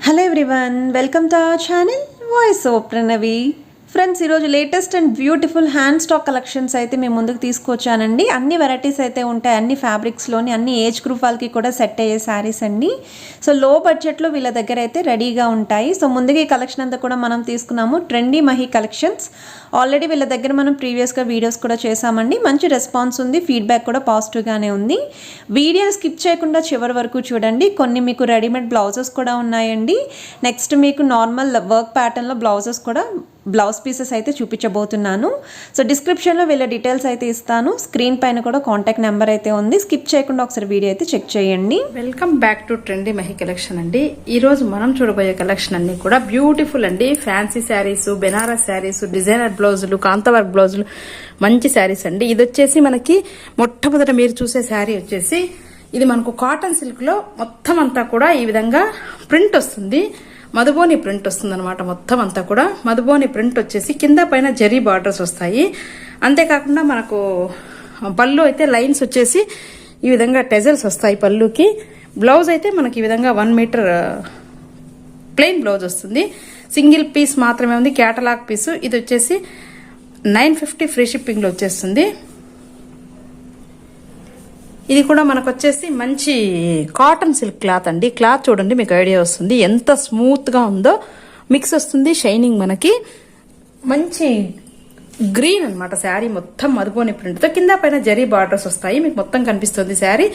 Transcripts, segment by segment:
Hello everyone, welcome to our channel Voice of Pranavi. Friends ఈరోజు latest and beautiful hand stock collections అయితే మేము ముందుకు తీసుకొచ్చానండి. అన్ని వెరైటీస్ అయితే ఉంటాయి, అన్ని ఫ్యాబ్రిక్స్లోని అన్ని ఏజ్ గ్రూప్ వాళ్ళకి కూడా సెట్ అయ్యే శారీస్ అండి. సో లో బడ్జెట్లో వీళ్ళ దగ్గర అయితే రెడీగా ఉంటాయి. సో ముందుగా ఈ కలెక్షన్ అంతా కూడా మనం తీసుకున్నాము ట్రెండీ మహి కలెక్షన్స్. ఆల్రెడీ వీళ్ళ దగ్గర మనం ప్రీవియస్గా వీడియోస్ కూడా చేసామండి. మంచి రెస్పాన్స్ ఉంది, ఫీడ్బ్యాక్ కూడా పాజిటివ్గానే ఉంది. వీడియోని స్కిప్ చేయకుండా చివరి వరకు చూడండి. కొన్ని మీకు రెడీమేడ్ బ్లౌజెస్ కూడా ఉన్నాయండి. నెక్స్ట్ మీకు నార్మల్ వర్క్ ప్యాటర్న్లో బ్లౌజెస్ కూడా బ్లౌజ్ పీసెస్ అయితే చూపించబోతున్నాను. సో డిస్క్రిప్షన్లో వీళ్ళ డీటెయిల్స్ అయితే ఇస్తాను. స్క్రీన్ పైన కూడా కాంటాక్ట్ నెంబర్ అయితే ఉంది. స్కిప్ చేయకుండా ఒకసారి వీడియో అయితే చెక్ చేయండి. Welcome back to trendy Mahi collection అండి. ఈ రోజు మనం చూడబోయే కలెక్షన్ అన్ని కూడా బ్యూటిఫుల్ అండి. ఫ్యాన్సీ శారీస్, బెనారస్ శారీస్, డిజైనర్ బ్లౌజులు, కాంతవర్క్ బ్లౌజులు, మంచి శారీస్ అండి. ఇది వచ్చేసి మనకి మొట్టమొదట మీరు చూసే శారీ వచ్చేసి ఇది మనకు కాటన్ సిల్క్ లో మొత్తం అంతా కూడా ఈ విధంగా ప్రింట్ వస్తుంది. మధుబోని ప్రింట్ వస్తుంది అనమాట. మొత్తం అంతా కూడా మధుబోని ప్రింట్ వచ్చేసి కింద పైన జరీ బార్డర్స్ వస్తాయి. అంతేకాకుండా మనకు పళ్ళు అయితే లైన్స్ వచ్చేసి ఈ విధంగా టెజల్స్ వస్తాయి పళ్ళుకి. బ్లౌజ్ అయితే మనకి ఈ విధంగా 1 మీటర్ ప్లెయిన్ బ్లౌజ్ వస్తుంది. సింగిల్ పీస్ మాత్రమే ఉంది, క్యాటలాగ్ పీసు. ఇది వచ్చేసి 950 ఫ్రీ షిప్పింగ్ లో వచ్చేస్తుంది. ఇది కూడా మనకు వచ్చేసి మంచి కాటన్ సిల్క్ క్లాత్ అండి. క్లాత్ చూడండి, మీకు ఐడియా వస్తుంది ఎంత స్మూత్ గా ఉందో. మిక్స్ వస్తుంది షైనింగ్. మనకి మంచి గ్రీన్ అనమాట శారీ మొత్తం మధుబోని ప్రింట్ తో. కింద పైన జరీ బార్డర్స్ వస్తాయి, మీకు మొత్తం కనిపిస్తుంది శారీ.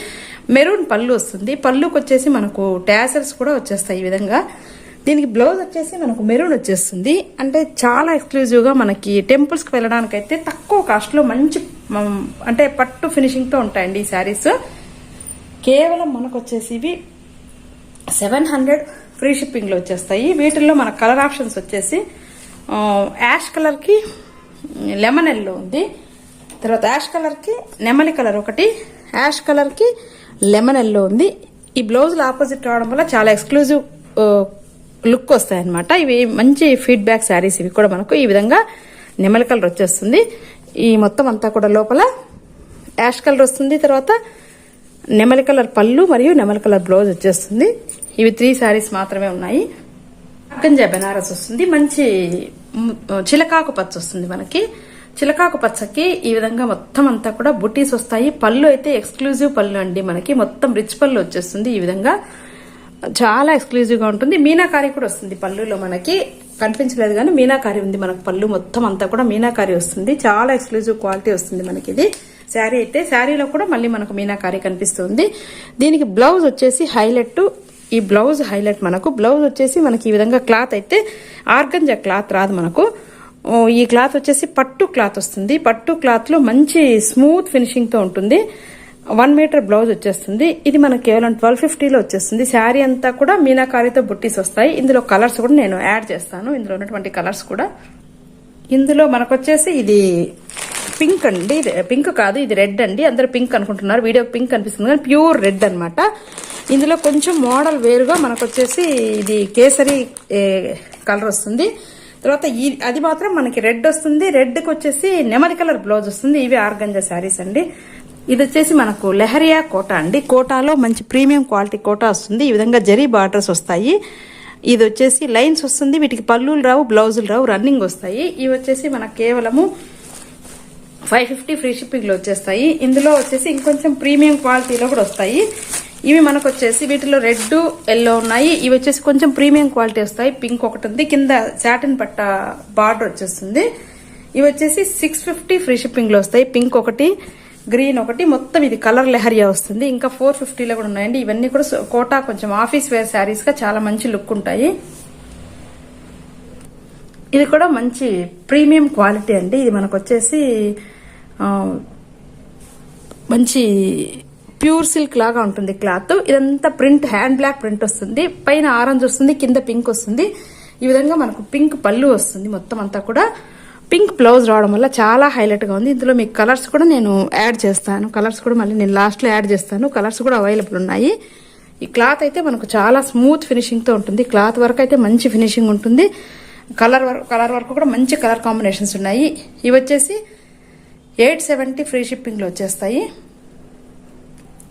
మెరూన్ పళ్ళు వస్తుంది. పళ్ళుకి వచ్చేసి మనకు టాసల్స్ కూడా వచ్చేస్తాయి ఈ విధంగా. దీనికి బ్లౌజ్ వచ్చేసి మనకు మెరూన్ వచ్చేస్తుంది. అంటే చాలా ఎక్స్క్లూజివ్ గా మనకి టెంపుల్స్ కి వెళ్ళడానికి అయితే తక్కువ కాస్ట్ లో మంచి అంటే పట్టు ఫినిషింగ్ తో ఉంటాయండి ఈ శారీస్. కేవలం మనకు వచ్చేసి ఇవి 700 ఫ్రీ షిప్పింగ్ లో వచ్చేస్తాయి. వీటిల్లో మన కలర్ ఆప్షన్స్ వచ్చేసి యాష్ కలర్ కి లెమన్ ఎల్లో ఉంది, తర్వాత యాష్ కలర్ కి నెమలి కలర్ ఒకటి, యాష్ కలర్ కి లెమన్ ఎల్లో ఉంది. ఈ బ్లౌజ్ ఆపోజిట్ రావడం వల్ల చాలా ఎక్స్క్లూజివ్ లుక్ వస్తాయి అనమాట. ఇవి మంచి ఫీడ్బ్యాక్ శారీస్. ఇవి కూడా మనకు ఈ విధంగా నెమలి కలర్ వచ్చేస్తుంది. ఈ మొత్తం అంతా కూడా లోపల యాష్ కలర్ వస్తుంది. తర్వాత నెమలి కలర్ పళ్ళు మరియు నెమలి కలర్ బ్లౌజ్ వచ్చేస్తుంది. ఇవి 3 శారీస్ మాత్రమే ఉన్నాయి. అకంజా బెనారస్ వస్తుంది. మంచి చిలకాకు పచ్చ వస్తుంది మనకి. చిలకాకు పచ్చకి ఈ విధంగా మొత్తం అంతా కూడా బుటీస్ వస్తాయి. పళ్ళు అయితే ఎక్స్క్లూజివ్ పళ్ళు అండి. మనకి మొత్తం రిచ్ పళ్ళు వచ్చేస్తుంది. ఈ విధంగా చాలా ఎక్స్క్లూజివ్ గా ఉంటుంది. మీనాకారి కూడా వస్తుంది పళ్ళులో. మనకి కనిపించలేదు కానీ మీనాకారి ఉంది మనకు. పళ్ళు మొత్తం అంతా కూడా మీనాకారి వస్తుంది. చాలా ఎక్స్క్లూజివ్ క్వాలిటీ వస్తుంది మనకి ఇది శారీ అయితే. శారీలో కూడా మళ్ళీ మనకు మీనాకారి కనిపిస్తుంది. దీనికి బ్లౌజ్ వచ్చేసి హైలైట్. ఈ బ్లౌజ్ హైలైట్ మనకు. బ్లౌజ్ వచ్చేసి మనకి ఈ విధంగా క్లాత్ అయితే ఆర్గంజా క్లాత్ రాదు మనకు. ఈ క్లాత్ వచ్చేసి పట్టు క్లాత్ వస్తుంది. పట్టు క్లాత్ లో మంచి స్మూత్ ఫినిషింగ్ తో ఉంటుంది. 1 మీటర్ బ్లౌజ్ వచ్చేస్తుంది. ఇది మనకు కేవలం 1250లో వచ్చేస్తుంది. శారీ అంతా కూడా మీనాకారితో బుట్టీస్ వస్తాయి. ఇందులో కలర్స్ కూడా నేను యాడ్ చేస్తాను. ఇందులో ఉన్నటువంటి కలర్స్ కూడా. ఇందులో మనకు వచ్చేసి ఇది పింక్ అండి. పింక్ కాదు, ఇది రెడ్ అండి. అందరూ పింక్ అనుకుంటున్నారు, వీడియో పింక్ కనిపిస్తుంది కానీ ప్యూర్ రెడ్ అనమాట. ఇందులో కొంచెం మోడల్ వేరుగా మనకు వచ్చేసి ఇది కేసరి కలర్ వస్తుంది. తర్వాత అది మాత్రం మనకి రెడ్ వస్తుంది. రెడ్ కి వచ్చేసి నెమలి కలర్ బ్లౌజ్ వస్తుంది. ఇవి ఆర్గంజా శారీస్ అండి. ఇది వచ్చేసి మనకు లెహరియా కోటా అండి. కోటాలో మంచి ప్రీమియం క్వాలిటీ కోటా వస్తుంది. ఈ విధంగా జరీ బార్డర్స్ వస్తాయి. ఇది వచ్చేసి లైన్స్ వస్తుంది. వీటికి పళ్ళులు రావు, బ్లౌజులు రావు, రన్నింగ్ వస్తాయి. ఇవి వచ్చేసి మనకు కేవలము 550 ఫ్రీ షిప్పింగ్ లో వచ్చేస్తాయి. ఇందులో వచ్చేసి ఇంకొంచెం ప్రీమియం క్వాలిటీలో కూడా వస్తాయి. ఇవి మనకు వచ్చేసి వీటిలో రెడ్, ఎల్లో ఉన్నాయి. ఇవి వచ్చేసి కొంచెం ప్రీమియం క్వాలిటీ వస్తాయి. పింక్ ఒకటి ఉంది, కింద సాటిన్ పట్ట బార్డర్ వచ్చేస్తుంది. ఇవి వచ్చేసి 650 ఫ్రీ షిప్పింగ్ లో వస్తాయి. పింక్ ఒకటి, గ్రీన్ ఒకటి, మొత్తం ఇది కలర్ లెహరియా వస్తుంది. ఇంకా 450లో కూడా ఉన్నాయండి. ఇవన్నీ కూడా కోటా కొంచెం ఆఫీస్ వేర్ శారీస్ గా చాలా మంచి లుక్ ఉంటాయి. ఇది కూడా మంచి ప్రీమియం క్వాలిటీ అండి. ఇది మనకు వచ్చేసి మంచి ప్యూర్ సిల్క్ లాగా ఉంటుంది క్లాత్. ఇదంతా ప్రింట్ హ్యాండ్ బ్లాక్ ప్రింట్ వస్తుంది. పైన ఆరెంజ్ వస్తుంది, కింద పింక్ వస్తుంది. ఈ విధంగా మనకు పింక్ పళ్ళు వస్తుంది. మొత్తం అంతా కూడా పింక్ బ్లౌజ్ రావడం వల్ల చాలా హైలైట్ గా ఉంది. ఇందులో మీకు కలర్స్ కూడా నేను యాడ్ చేస్తాను. కలర్స్ కూడా మళ్ళీ నేను లాస్ట్ లో యాడ్ చేస్తాను. కలర్స్ కూడా అవైలబుల్ ఉన్నాయి. ఈ క్లాత్ అయితే మనకు చాలా స్మూత్ ఫినిషింగ్ తో ఉంటుంది. క్లాత్ వర్క్ అయితే మంచి ఫినిషింగ్ ఉంటుంది. కలర్ వర్క్ కూడా మంచి కలర్ కాంబినేషన్స్ ఉన్నాయి. ఇవి వచ్చేసి 870 ఫ్రీ షిప్పింగ్ లో వచ్చేస్తాయి.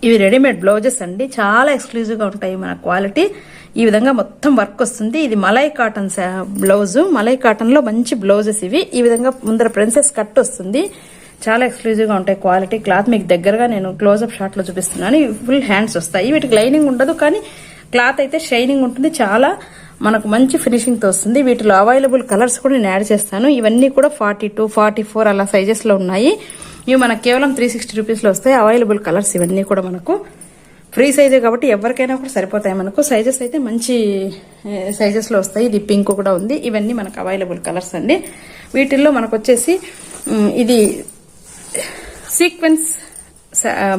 ఇవి రెడీమేడ్ బ్లౌజెస్ అండి. చాలా ఎక్స్క్లూజివ్ గా ఉంటాయి మన క్వాలిటీ. ఈ విధంగా మొత్తం వర్క్ వస్తుంది. ఇది malai cotton blouse, malai cotton లో మంచి బ్లౌజెస్ ఇవి. ఈ విధంగా ముందర ప్రిన్సెస్ కట్ వస్తుంది. చాలా ఎక్స్క్లూజివ్ గా ఉంటాయి. క్వాలిటీ క్లాత్ మీకు దగ్గరగా నేను క్లోజ్అప్ షాట్ లో చూపిస్తున్నాను. ఫుల్ హ్యాండ్స్ వస్తాయి. వీటికి లైనింగ్ ఉండదు, కానీ క్లాత్ అయితే షైనింగ్ ఉంటుంది. చాలా మనకు మంచి ఫినిషింగ్ తో వస్తుంది. వీటిలో అవైలబుల్ కలర్స్ కూడా నేను యాడ్ చేస్తాను. ఇవన్నీ కూడా 42, 44 అలా సైజెస్ లో ఉన్నాయి. ఇవి మనకు కేవలం 360 రూపీస్ లో వస్తాయి. అవైలబుల్ కలర్స్ ఇవన్నీ కూడా మనకు ఫ్రీ సైజే కాబట్టి ఎవరికైనా కూడా సరిపోతాయి. మనకు సైజెస్ అయితే మంచి సైజెస్ లో వస్తాయి. ఇది పింక్ కూడా ఉంది. ఇవన్నీ మనకు అవైలబుల్ కలర్స్ అండి. వీటిల్లో మనకు వచ్చేసి ఇది సీక్వెన్స్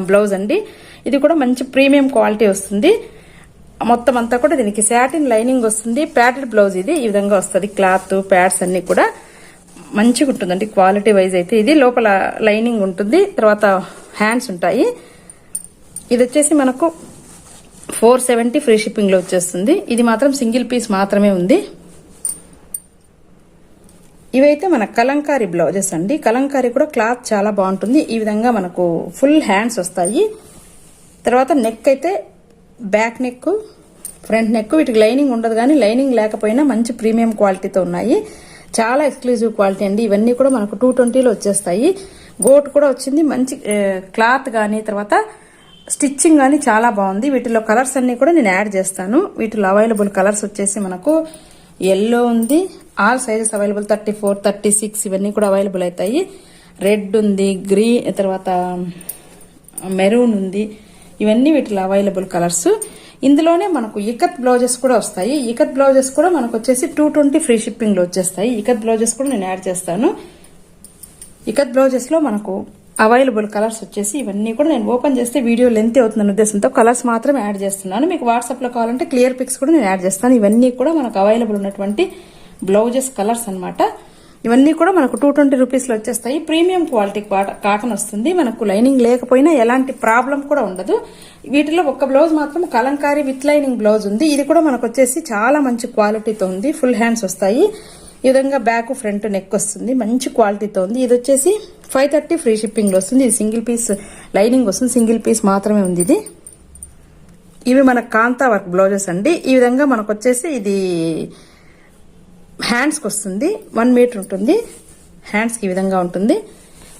బ్లౌజ్ అండి. ఇది కూడా మంచి ప్రీమియం క్వాలిటీ వస్తుంది. మొత్తం అంతా కూడా దీనికి సాటిన్ లైనింగ్ వస్తుంది. ప్యాడెడ్ బ్లౌజ్ ఇది. ఈ విధంగా వస్తుంది. క్లాత్ ప్యాడ్స్ అన్ని కూడా మంచిగా ఉంటుందండి క్వాలిటీ వైజ్ అయితే. ఇది లోపల లైనింగ్ ఉంటుంది. తర్వాత హ్యాండ్స్ ఉంటాయి. ఇది వచ్చేసి మనకు 470 ఫ్రీ షిప్పింగ్ లో వచ్చేస్తుంది. ఇది మాత్రం సింగిల్ పీస్ మాత్రమే ఉంది. ఇవైతే మన కలంకారీ బ్లౌజెస్ అండి. కలంకారీ కూడా క్లాత్ చాలా బాగుంటుంది. ఈ విధంగా మనకు ఫుల్ హ్యాండ్స్ వస్తాయి. తర్వాత నెక్ అయితే బ్యాక్ నెక్, ఫ్రంట్ నెక్. వీటికి లైనింగ్ ఉండదు, కానీ లైనింగ్ లేకపోయినా మంచి ప్రీమియం క్వాలిటీతో ఉన్నాయి. చాలా ఎక్స్క్లూజివ్ క్వాలిటీ అండి. ఇవన్నీ కూడా మనకు 220లో వచ్చేస్తాయి. గోట్ కూడా వచ్చింది. మంచి క్లాత్ కానీ తర్వాత స్టిచ్చింగ్ కానీ చాలా బాగుంది. వీటిలో కలర్స్ అన్ని కూడా నేను యాడ్ చేస్తాను. వీటిలో అవైలబుల్ కలర్స్ వచ్చేసి మనకు ఎల్లో ఉంది. ఆల్ సైజెస్ అవైలబుల్ 34, 36 ఇవన్నీ కూడా అవైలబుల్ అవుతాయి. రెడ్ ఉంది, గ్రీన్, తర్వాత మెరూన్ ఉంది. ఇవన్నీ వీటిలో అవైలబుల్ కలర్స్. ఇందులోనే మనకు ఇకత్ బ్లౌజెస్ కూడా వస్తాయి. ఇకత్ బ్లౌజెస్ కూడా మనకు వచ్చేసి 220 ఫ్రీ షిప్పింగ్ లో వచ్చేస్తాయి. ఇకత్ బ్లౌజెస్ కూడా నేను యాడ్ చేస్తాను. ఇకత్ బ్లౌజెస్ లో మనకు అవైలబుల్ కలర్స్ వచ్చేసి ఇవన్నీ కూడా నేను ఓపెన్ చేస్తే వీడియో లెంత్ అవుతుందన్న ఉద్దేశంతో కలర్స్ మాత్రం యాడ్ చేస్తున్నాను. మీకు వాట్సాప్ లో కావాలంటే క్లియర్ పిక్స్ కూడా నేను యాడ్ చేస్తాను. ఇవన్నీ కూడా మనకు అవైలబుల్ ఉన్నటువంటి బ్లౌజెస్ కలర్స్ అన్నమాట. ఇవన్నీ కూడా మనకు 220 రూపీస్ లో వచ్చేస్తాయి. ప్రీమియం క్వాలిటీ కాటన్ వస్తుంది. మనకు లైనింగ్ లేకపోయినా ఎలాంటి ప్రాబ్లం కూడా ఉండదు. వీటిలో ఒక బ్లౌజ్ మాత్రం కలంకారీ విత్ లైనింగ్ బ్లౌజ్ ఉంది. ఇది కూడా మనకు వచ్చేసి చాలా మంచి క్వాలిటీతో ఉంది. ఫుల్ హ్యాండ్స్ వస్తాయి. ఈ విధంగా బ్యాక్ ఫ్రంట్ నెక్ వస్తుంది. మంచి క్వాలిటీతో ఉంది. ఇది వచ్చేసి 530 ఫ్రీ షిప్పింగ్ లో వస్తుంది. ఇది సింగిల్ పీస్ లైనింగ్ వస్తుంది. సింగిల్ పీస్ మాత్రమే ఉంది ఇది. ఇవి మన కాంతా వర్క్ బ్లౌజెస్ అండి. ఈ విధంగా మనకు వచ్చేసి ఇది హ్యాండ్స్ కి వస్తుంది. 1 మీటర్ ఉంటుంది. హ్యాండ్స్ కి ఈ విధంగా ఉంటుంది.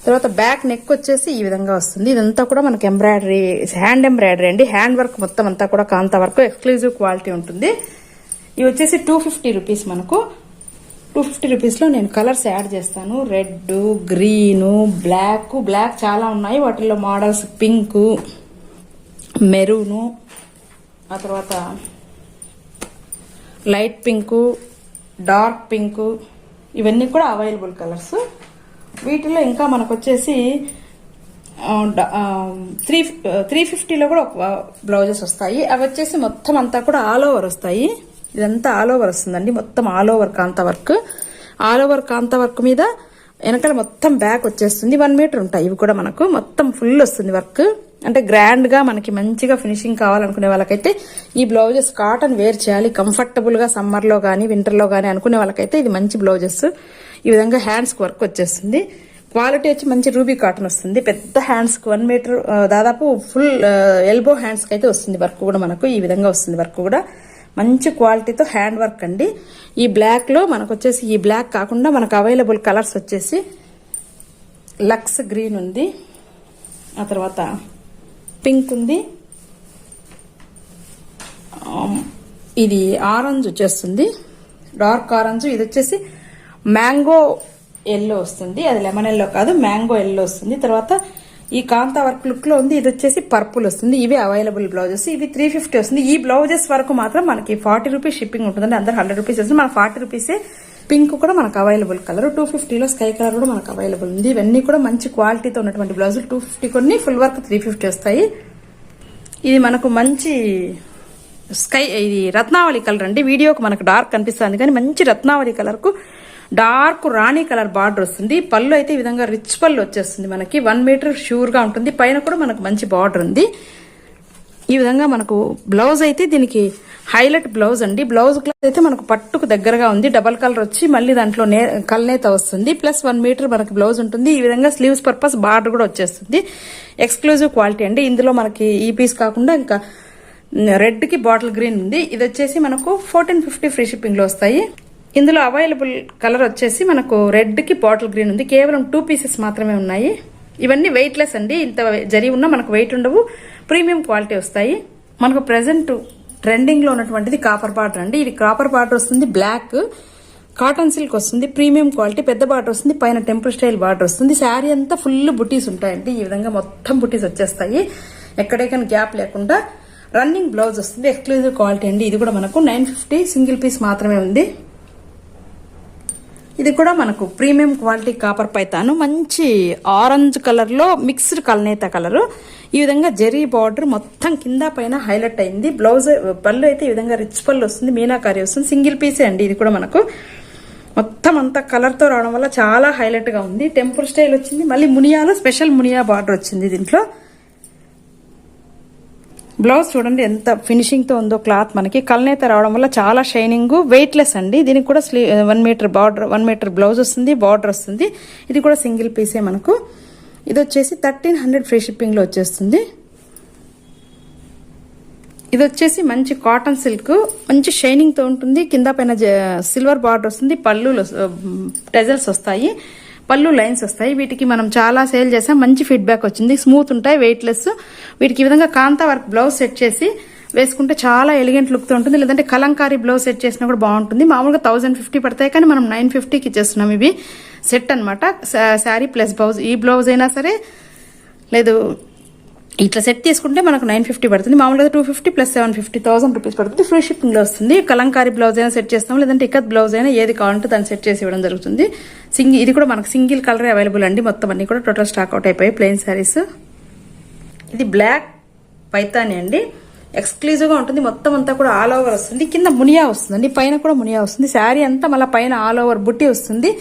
తర్వాత బ్యాక్ నెక్ వచ్చేసి ఈ విధంగా వస్తుంది. ఇదంతా కూడా మనకి ఎంబ్రాయిడరీ, హ్యాండ్ ఎంబ్రాయిడరీ అండి. హ్యాండ్ వర్క్ మొత్తం అంతా కూడా కాంతా వర్క్ ఎక్స్క్లూజివ్ క్వాలిటీ ఉంటుంది. ఇవి వచ్చేసి 250 రూపీస్. మనకు 250 రూపీస్ లో నేను కలర్స్ యాడ్ చేస్తాను. రెడ్, గ్రీన్, బ్లాక్ చాలా ఉన్నాయి. వాటిల్లో మోడల్స్ పింక్, మెరూన్, ఆ తర్వాత లైట్ పింక్, డార్క్ పింక్, ఇవన్నీ కూడా అవైలబుల్ కలర్స్. వీటిలో ఇంకా మనకు వచ్చేసి 350లో కూడా బ్లౌజెస్ వస్తాయి. అవి వచ్చేసి మొత్తం అంతా కూడా ఆల్ ఓవర్ వస్తాయి. ఇదంతా ఆల్ ఓవర్ వస్తుందండి. మొత్తం ఆల్ ఓవర్ కాంతా వర్క్. ఆల్ ఓవర్ కాంతా వర్క్ మీద వెనకాల మొత్తం బ్యాక్ వచ్చేస్తుంది. 1 మీటర్ ఉంటాయి. ఇవి కూడా మనకు మొత్తం ఫుల్ వస్తుంది వర్క్. అంటే గ్రాండ్ గా మనకి మంచిగా ఫినిషింగ్ కావాలనుకునే వాళ్ళకైతే ఈ బ్లౌజెస్ కాటన్ వేర్ చేయాలి కంఫర్టబుల్ గా, సమ్మర్ లో గానీ వింటర్ లో గానీ అనుకునే వాళ్ళకైతే ఇది మంచి బ్లౌజెస్. ఈ విధంగా హ్యాండ్స్ కి వర్క్ వచ్చేస్తుంది. క్వాలిటీ వచ్చి మంచి రూబీ కాటన్ వస్తుంది. పెద్ద హ్యాండ్స్ కి 1 మీటర్ దాదాపు ఫుల్ ఎల్బో హ్యాండ్స్ కి అయితే వస్తుంది వర్క్ కూడా మనకు. ఈ విధంగా వస్తుంది వర్క్ కూడా. మంచి క్వాలిటీతో హ్యాండ్ వర్క్ అండి. ఈ బ్లాక్ లో మనకు వచ్చేసి ఈ బ్లాక్ కాకుండా మనకు అవైలబుల్ కలర్స్ వచ్చేసి లక్స్ గ్రీన్ ఉంది, ఆ తర్వాత పింక్ ఉంది, ఇది ఆరెంజ్ వచ్చేస్తుంది, డార్క్ ఆరెంజ్. ఇది వచ్చేసి మ్యాంగో ఎల్లో వస్తుంది. అది లెమన్ ఎల్లో కాదు, మ్యాంగో ఎల్లో వస్తుంది. తర్వాత ఈ కాంతా వర్క్ లుక్ లో ఉంది. ఇది వచ్చేసి పర్పుల్ వస్తుంది. ఇవి అవైలబుల్ బ్లౌజెస్. ఇవి 350 వస్తుంది. ఈ బ్లౌజెస్ వరకు మాత్రం మనకి 40 రూపీస్ షిప్పింగ్ ఉంటుందండి. అందరు 100 రూపీస్ వస్తుంది. మన 40 రూపీసే. పింక్ కూడా మనకు అవైలబుల్ కలర్. 250లో స్కై కలర్ కూడా మనకు అవైలబుల్ ఉంది. ఇవన్నీ కూడా మంచి క్వాలిటీతో ఉన్నటువంటి బ్లౌజులు. 250 కొన్ని, ఫుల్ వర్క్ 350 వస్తాయి. ఇది మనకు మంచి ఇది రత్నావళి కలర్ అండి. వీడియోకి మనకు డార్క్ కనిపిస్తుంది కానీ మంచి రత్నావళి కలర్ కు డార్క్ రాణి కలర్ బార్డర్ వస్తుంది. పళ్ళు అయితే ఈ విధంగా రిచ్ పళ్ళు వచ్చేస్తుంది మనకి. 1 మీటర్ షూర్ గా ఉంటుంది. పైన కూడా మనకు మంచి బార్డర్ ఉంది. ఈ విధంగా మనకు బ్లౌజ్ అయితే దీనికి హైలైట్ బ్లౌజ్ అండి. బ్లౌజ్ క్లాత్ అయితే మనకు పట్టుకు దగ్గరగా ఉంది. డబల్ కలర్ వచ్చి మళ్ళీ దాంట్లో కల్నేత వస్తుంది. ప్లస్ 1 మీటర్ మనకి బ్లౌజ్ ఉంటుంది. ఈ విధంగా స్లీవ్స్ పర్పస్ బార్డర్ కూడా వచ్చేస్తుంది. ఎక్స్క్లూజివ్ క్వాలిటీ అండి. ఇందులో మనకి ఈ పీస్ కాకుండా ఇంకా రెడ్కి బాటిల్ గ్రీన్ ఉంది. ఇది వచ్చేసి మనకు 1450 ఫ్రీ షిప్పింగ్లో వస్తాయి. ఇందులో అవైలబుల్ కలర్ వచ్చేసి మనకు రెడ్కి బాటిల్ గ్రీన్ ఉంది. కేవలం 2 పీసెస్ మాత్రమే ఉన్నాయి. ఇవన్నీ వెయిట్లెస్ అండి. ఇంత జరి ఉన్నా మనకు వెయిట్ ఉండవు, ప్రీమియం క్వాలిటీ వస్తాయి. మనకు ప్రెసెంట్ ట్రెండింగ్లో ఉన్నటువంటిది కాపర్ బార్డర్ అండి. ఇది కాపర్ బార్డర్ వస్తుంది, బ్లాక్ కాటన్ సిల్క్ వస్తుంది, ప్రీమియం క్వాలిటీ, పెద్ద బార్డర్ వస్తుంది, పైన టెంపుల్ స్టైల్ బార్డర్ వస్తుంది. శారీ అంతా ఫుల్ బుటీస్ ఉంటాయండి. ఈ విధంగా మొత్తం బుటీస్ వచ్చేస్తాయి, ఎక్కడెక్కడ గ్యాప్ లేకుండా. రన్నింగ్ బ్లౌజ్ వస్తుంది, ఎక్స్క్లూజివ్ క్వాలిటీ అండి. ఇది కూడా మనకు 950 సింగిల్ పీస్ మాత్రమే ఉంది. ఇది కూడా మనకు ప్రీమియం క్వాలిటీ కాపర్ పైతాను, మంచి ఆరెంజ్ కలర్ లో మిక్స్డ్ కల్నేత కలర్. ఈ విధంగా జెరీ బార్డర్ మొత్తం కింద పైన హైలైట్ అయింది. బ్లౌజ్ పళ్ళు అయితే ఈ విధంగా రిచ్ పళ్ళు వస్తుంది, మీనాకారి వస్తుంది. సింగిల్ పీసే అండి. ఇది కూడా మనకు మొత్తం అంతా కలర్ తో రావడం వల్ల చాలా హైలైట్ గా ఉంది. టెంపుల్ స్టైల్ వచ్చింది, మళ్ళీ మునియాలో స్పెషల్ మునియా బార్డర్ వచ్చింది దీంట్లో. బ్లౌజ్ చూడండి ఎంత ఫినిషింగ్ తో ఉందో. క్లాత్ మనకి కల్నేత రావడం వల్ల చాలా షైనింగ్, వెయిట్లెస్ అండి. దీనికి కూడా 1 మీటర్ బార్డర్, 1 మీటర్ బ్లౌజ్ వస్తుంది, బార్డర్ వస్తుంది. ఇది కూడా సింగిల్ పీసే మనకు. ఇది వచ్చేసి 1300 ఫ్రీ షిప్పింగ్ లో వచ్చేస్తుంది. ఇది వచ్చేసి మంచి కాటన్ సిల్క్, మంచి షైనింగ్ తో ఉంటుంది. కింద పైన సిల్వర్ బార్డర్ వస్తుంది, పళ్ళు టెజల్స్ వస్తాయి, పళ్ళు లైన్స్ వస్తాయి. వీటికి మనం చాలా సేల్ చేసాం, మంచి ఫీడ్బ్యాక్ వచ్చింది. స్మూత్ ఉంటాయి, వెయిట్లెస్. వీటికి ఈ విధంగా కాంతా వర్క్ బ్లౌజ్ సెట్ చేసి వేసుకుంటే చాలా ఎలిగెంట్ లుక్ తో ఉంటుంది. లేదంటే కలంకారీ బ్లౌజ్ సెట్ చేసినా కూడా బాగుంటుంది. మామూలుగా 1050 పడతాయి, కానీ మనం 950కి ఇచ్చేస్తున్నాం. ఇవి సెట్ అనమాట, శారీ ప్లస్ బ్లౌజ్. ఈ బ్లౌజ్ అయినా సరే, లేదు ఇట్లా సెట్ తీసుకుంటే మనకు 950 పడుతుంది. మామూలుగా 250 ప్లస్ 750, 1000 రూపీస్ పడుతుంది. ఫ్రీ షిప్పింగ్ లో వస్తుంది. కలంకారీ బ్లౌజ్ అయినా సెట్ చేస్తాం, లేదంటే ఇక్కత్ బ్లౌజ్ అయినా ఏది కావాలంటే దాన్ని సెట్ చేసి ఇవ్వడం జరుగుతుంది. ఇది కూడా మనకు సింగిల్ కలర్ అవైలబుల్ అండి. మొత్తం అన్ని కూడా టోటల్ స్టాక్ అవుట్ అయిపోయి ప్లెయిన్ శారీస్. ఇది బ్లాక్ పైతాని అండి, ఎక్స్క్లూజివ్ గా ఉంటుంది. మొత్తం అంతా కూడా ఆల్ ఓవర్ వస్తుంది, కింద మునియా వస్తుందండి, పైన కూడా మునియా వస్తుంది. శారీ అంతా మళ్ళీ పైన ఆల్ ఓవర్ బుట్టి వస్తుంది.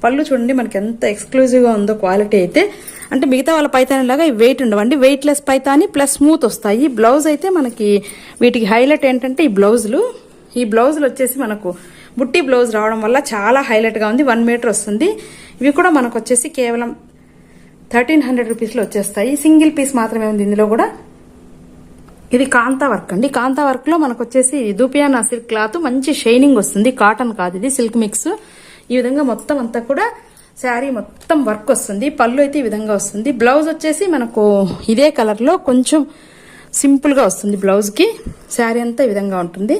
పళ్ళు చూడండి మనకి ఎంత ఎక్స్క్లూజివ్ గా ఉందో క్వాలిటీ అయితే. అంటే మిగతా వాళ్ళ పైతాని లాగా వెయిట్ ఉండవండి, weight less Paithani plus smooth వస్తాయి. బ్లౌజ్ అయితే మనకి వీటికి హైలైట్ ఏంటంటే ఈ బ్లౌజులు వచ్చేసి మనకు బుట్టి బ్లౌజ్ రావడం వల్ల చాలా హైలైట్ గా ఉంది. 1 మీటర్ వస్తుంది. ఇవి కూడా మనకు వచ్చేసి కేవలం 1300 రూపీస్ లో వచ్చేస్తాయి. సింగిల్ పీస్ మాత్రమే ఉంది ఇందులో కూడా. ఇది కాంతా వర్క్ అండి. కాంతా వర్క్ లో మనకు వచ్చేసి దూపియానా సిల్క్ క్లాత్, మంచి షైనింగ్ వస్తుంది. కాటన్ కాదు, ఇది సిల్క్ మిక్స్. ఈ విధంగా మొత్తం అంతా కూడా శారీ మొత్తం వర్క్ వస్తుంది. పళ్ళు అయితే ఈ విధంగా వస్తుంది. బ్లౌజ్ వచ్చేసి మనకు ఇదే కలర్ లో కొంచెం సింపుల్ గా వస్తుంది. బ్లౌజ్ కి శారీ అంతా ఈ విధంగా ఉంటుంది.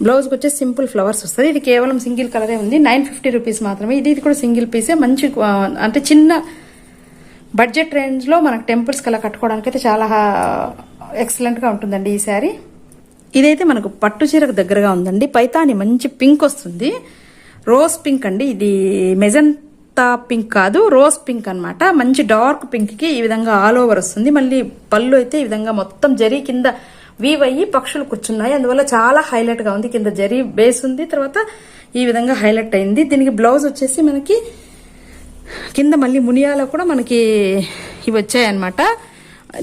బ్లౌజ్ కి వచ్చేసి సింపుల్ ఫ్లవర్స్ వస్తుంది. ఇది కేవలం సింగిల్ కలరే ఉంది, 950 రూపీస్ మాత్రమే. ఇది కూడా సింగిల్ పీసే. మంచి అంటే చిన్న బడ్జెట్ రేంజ్ లో మనకు టెంపుల్స్ కలా కట్టుకోవడానికి అయితే చాలా ఎక్సలెంట్ గా ఉంటుందండి ఈ శారీ. ఇదైతే మనకు పట్టు చీరకు దగ్గరగా ఉందండి. పైతాని మంచి పింక్ వస్తుంది, రోజ్ పింక్ అండి. ఇది మెజంతా పింక్ కాదు, రోజ్ పింక్ అన్నమాట. మంచి డార్క్ పింక్ కి ఈ విధంగా ఆల్ ఓవర్ వస్తుంది. మళ్ళీ పళ్ళు అయితే ఈ విధంగా మొత్తం జరీ కింద వీవ్ అయ్యి పక్షులు కూర్చున్నాయి, అందువల్ల చాలా హైలైట్ గా ఉంది. కింద జరీ బేస్ ఉంది, తర్వాత ఈ విధంగా హైలైట్ అయింది. దీనికి బ్లౌజ్ వచ్చేసి మనకి కింద మళ్ళీ మునియాలో కూడా మనకి ఇవి వచ్చాయన్నమాట.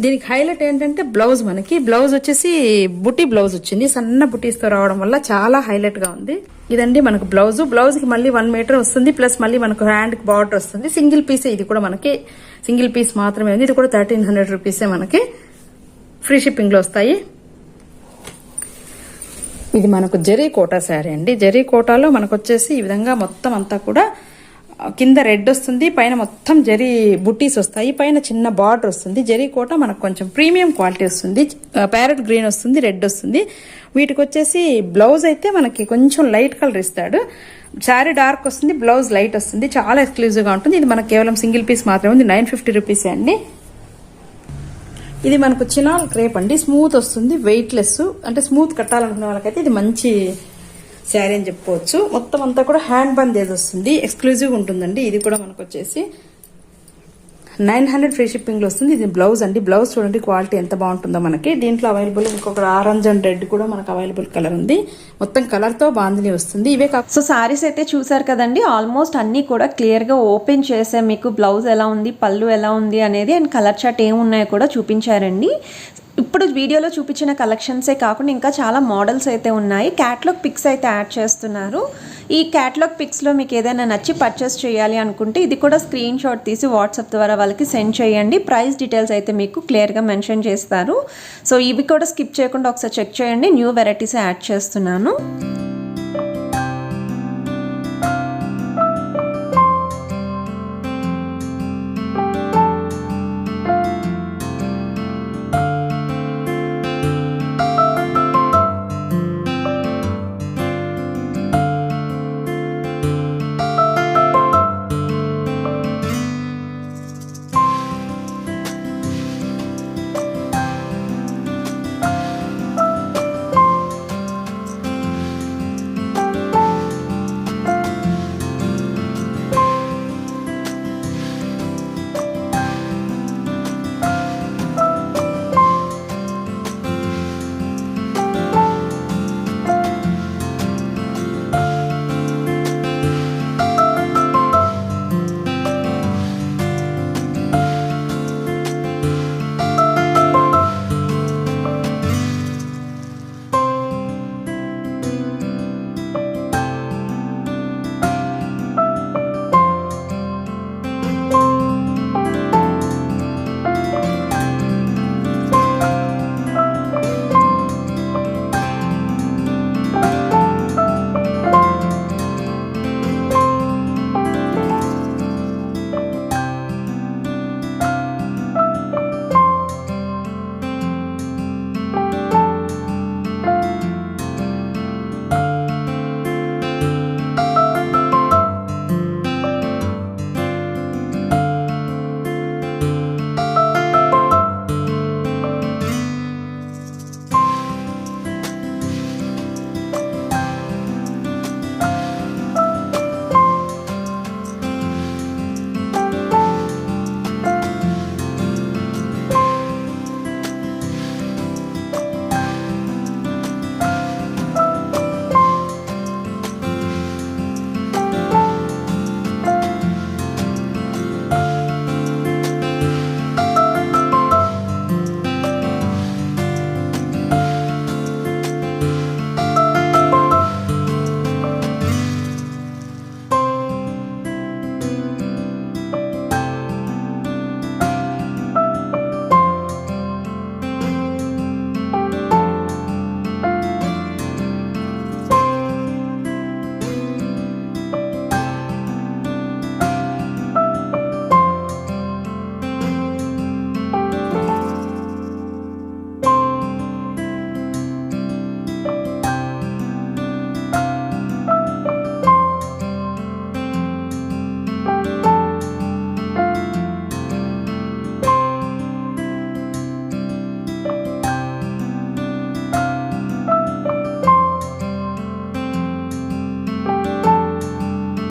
దీనికి హైలైట్ ఏంటంటే బ్లౌజ్ వచ్చేసి బుటీ బ్లౌజ్ వచ్చింది. సన్న బుటీస్ తో రావడం వల్ల చాలా హైలైట్ గా ఉంది. ఇదండి మనకు బ్లౌజ్ కి మళ్ళీ 1 మీటర్ వస్తుంది, ప్లస్ మళ్ళీ మనకు హ్యాండ్ కి బార్డర్ వస్తుంది. సింగిల్ పీసే, ఇది కూడా మనకి సింగిల్ పీస్ మాత్రమే ఉంది. ఇది కూడా 1300 రూపీసే మనకి ఫ్రీ షిప్పింగ్ లో వస్తాయి. ఇది మనకు జరీ కోటా శారీ అండి. జరీ కోటాలో మనకు వచ్చేసి ఈ విధంగా మొత్తం అంతా కూడా కింద రెడ్ వస్తుంది, పైన మొత్తం జరీ బుట్టీస్ వస్తాయి, పైన చిన్న బార్డర్ వస్తుంది. జరీ కోట మనకు కొంచెం ప్రీమియం క్వాలిటీ వస్తుంది. ప్యారెట్ గ్రీన్ వస్తుంది, రెడ్ వస్తుంది. వీటికి వచ్చేసి బ్లౌజ్ అయితే మనకి కొంచెం లైట్ కలర్ ఇస్తాడు. శారీ డార్క్ వస్తుంది, బ్లౌజ్ లైట్ వస్తుంది. చాలా ఎక్స్క్లూజివ్ గా ఉంటుంది. ఇది మనకు కేవలం సింగిల్ పీస్ మాత్రమే ఉంది, 950 రూపీసే అండి. ఇది మనకు చినాల్ క్రేప్ అండి, స్మూత్ వస్తుంది, వెయిట్ లెస్. అంటే స్మూత్ కట్టాలనుకునే వాళ్ళకైతే ఇది మంచి శారీ అని చెప్పుకోవచ్చు. మొత్తం అంతా కూడా హ్యాండ్ బందేజ్ వస్తుంది, ఎక్స్క్లూజివ్ ఉంటుందండి. ఇది కూడా మనకు వచ్చేసి 900 ఫ్రీ షిప్పింగ్ లో వస్తుంది. ఇది బ్లౌజ్ అండి. బ్లౌజ్ చూడండి క్వాలిటీ ఎంత బాగుంటుందో మనకి. దీంట్లో అవైలబుల్ ఇంకొక ఆరెంజ్ అండ్ రెడ్ కూడా మనకు అవైలబుల్ కలర్ ఉంది. మొత్తం కలర్ తో బాందిని వస్తుంది. ఇవే సో సారీస్ అయితే చూసారు కదండి, ఆల్మోస్ట్ అన్ని కూడా క్లియర్ గా ఓపెన్ చేసే మీకు బ్లౌజ్ ఎలా ఉంది, పళ్ళు ఎలా ఉంది అనేది, అండ్ కలర్ చార్ట్ ఏమున్నాయో కూడా చూపించారండి. ఇప్పుడు వీడియోలో చూపించిన కలెక్షన్సే కాకుండా ఇంకా చాలా మోడల్స్ అయితే ఉన్నాయి. క్యాటలాగ్ పిక్స్ అయితే యాడ్ చేస్తున్నారు. ఈ క్యాటలాగ్ పిక్స్లో మీకు ఏదైనా నచ్చి పర్చేస్ చేయాలి అనుకుంటే ఇది కూడా స్క్రీన్ షాట్ తీసి వాట్సాప్ ద్వారా వాళ్ళకి సెండ్ చేయండి. ప్రైస్ డీటెయిల్స్ అయితే మీకు క్లియర్గా మెన్షన్ చేస్తారు. సో ఇవి కూడా స్కిప్ చేయకుండా ఒకసారి చెక్ చేయండి. న్యూ వెరైటీస్ యాడ్ చేస్తున్నాను.